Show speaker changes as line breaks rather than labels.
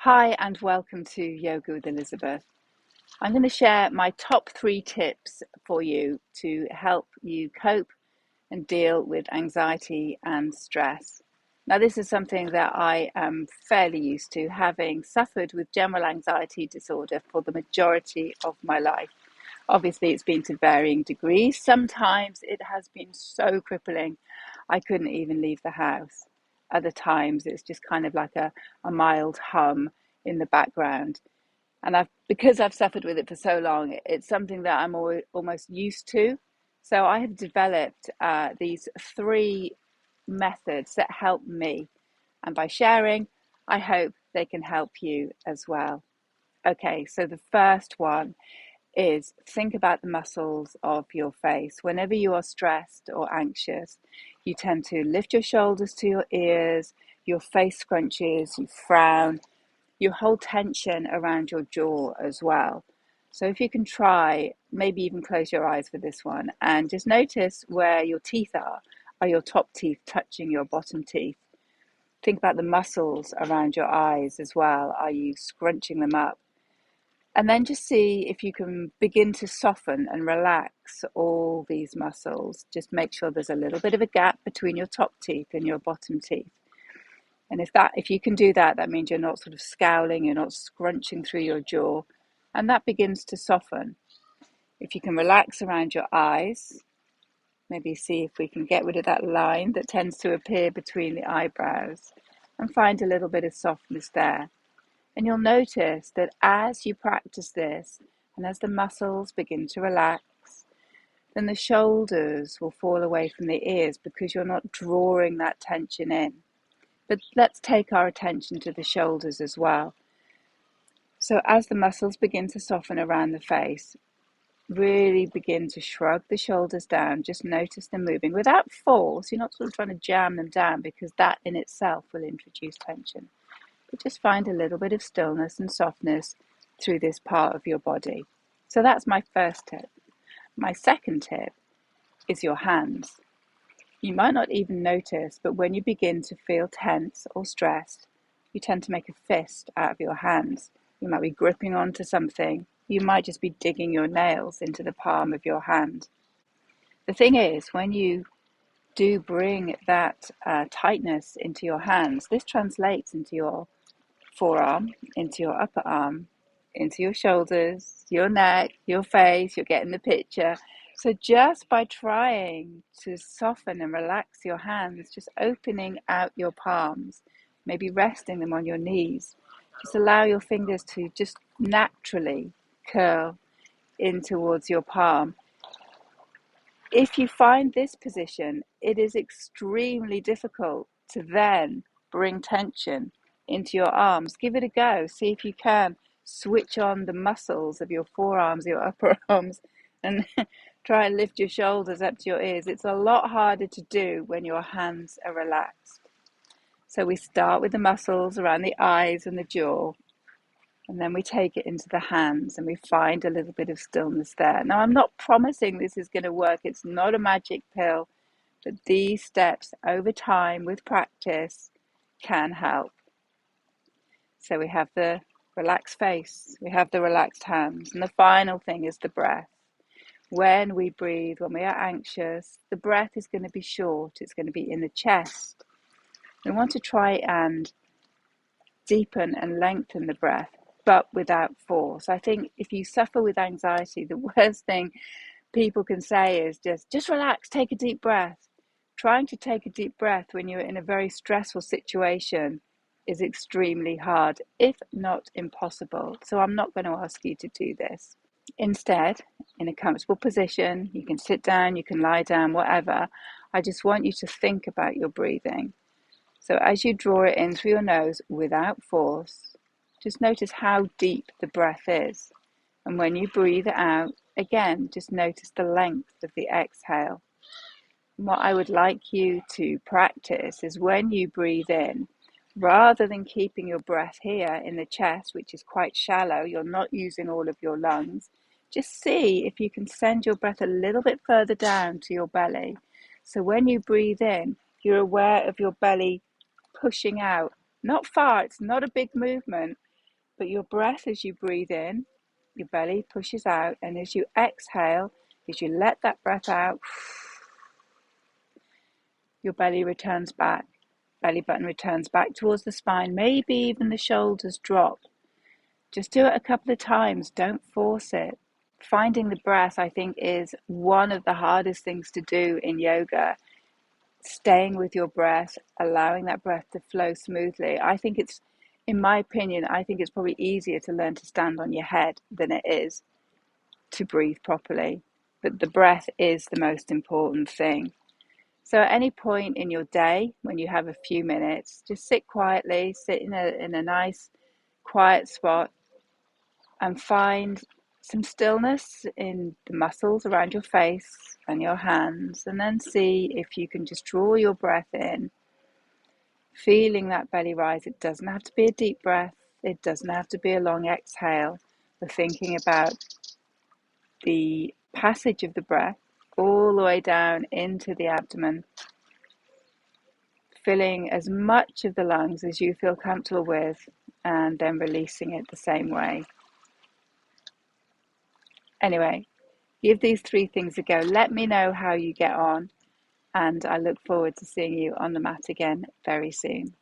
Hi, and welcome to Yoga with Elizabeth. I'm going to share my top 3 tips for you to help you cope and deal with anxiety and stress. Now, this is something that I am fairly used to, having suffered with general anxiety disorder for the majority of my life. Obviously, it's been to varying degrees. Sometimes it has been so crippling, I couldn't even leave the house. Other times, it's just kind of like a mild hum in the background. And because I've suffered with it for so long, it's something that I'm almost used to. So I have developed these 3 methods that help me. And by sharing, I hope they can help you as well. Okay, so the first one is think about the muscles of your face. Whenever you are stressed or anxious, you tend to lift your shoulders to your ears, your face scrunches, you frown, you hold tension around your jaw as well. So if you can try, maybe even close your eyes for this one and just notice where your teeth are. Are your top teeth touching your bottom teeth? Think about the muscles around your eyes as well. Are you scrunching them up? And then just see if you can begin to soften and relax all these muscles. Just make sure there's a little bit of a gap between your top teeth and your bottom teeth. And if you can do that, that means you're not sort of scowling, you're not scrunching through your jaw, and that begins to soften. If you can relax around your eyes, maybe see if we can get rid of that line that tends to appear between the eyebrows and find a little bit of softness there. And you'll notice that as you practice this and as the muscles begin to relax, then the shoulders will fall away from the ears because you're not drawing that tension in. But let's take our attention to the shoulders as well. So as the muscles begin to soften around the face, really begin to shrug the shoulders down. Just notice them moving without force. You're not sort of trying to jam them down because that in itself will introduce tension. But just find a little bit of stillness and softness through this part of your body. So that's my first tip. My second tip is your hands. You might not even notice, but when you begin to feel tense or stressed, you tend to make a fist out of your hands. You might be gripping onto something. You might just be digging your nails into the palm of your hand. The thing is, when you do bring that tightness into your hands, this translates into your forearm, into your upper arm, into your shoulders, your neck, your face. You're getting the picture. So just by trying to soften and relax your hands, just opening out your palms, maybe resting them on your knees, just allow your fingers to just naturally curl in towards your palm. If you find this position, it is extremely difficult to then bring tension into your arms. Give it a go. See if you can switch on the muscles of your forearms, your upper arms, and try and lift your shoulders up to your ears. It's a lot harder to do when your hands are relaxed. So we start with the muscles around the eyes and the jaw, and then we take it into the hands and we find a little bit of stillness there. Now, I'm not promising this is going to work. It's not a magic pill, but these steps over time with practice can help. So we have the relaxed face, we have the relaxed hands, and the final thing is the breath. When we breathe, when we are anxious, the breath is going to be short. It's going to be in the chest. We want to try and deepen and lengthen the breath, but without force. I think if you suffer with anxiety, the worst thing people can say is just relax, take a deep breath. Trying to take a deep breath when you're in a very stressful situation is extremely hard, if not impossible. So I'm not going to ask you to do this. Instead, in a comfortable position, you can sit down, you can lie down, whatever. I just want you to think about your breathing. So as you draw it in through your nose without force, just notice how deep the breath is. And when you breathe it out, again, just notice the length of the exhale. And what I would like you to practice is when you breathe in, rather than keeping your breath here in the chest, which is quite shallow, you're not using all of your lungs, just see if you can send your breath a little bit further down to your belly. So when you breathe in, you're aware of your belly pushing out. Not far, it's not a big movement, But your breath as you breathe in, your belly pushes out, and as you exhale, as you let that breath out, your belly returns back. Belly button returns back towards the spine. Maybe even the shoulders drop. Just do it a couple of times. Don't force it. Finding the breath, I think, is one of the hardest things to do in yoga. Staying with your breath, allowing that breath to flow smoothly. I think it's, in my opinion, I think it's probably easier to learn to stand on your head than it is to breathe properly. But the breath is the most important thing. So at any point in your day, when you have a few minutes, just sit quietly, sit in a nice, quiet spot, and find some stillness in the muscles around your face and your hands, and then see if you can just draw your breath in, feeling that belly rise. It doesn't have to be a deep breath. It doesn't have to be a long exhale. We're thinking about the passage of the breath all the way down into the abdomen, filling as much of the lungs as you feel comfortable with, and then releasing it the same way. Anyway, give these 3 things a go. Let me know how you get on, and I look forward to seeing you on the mat again very soon.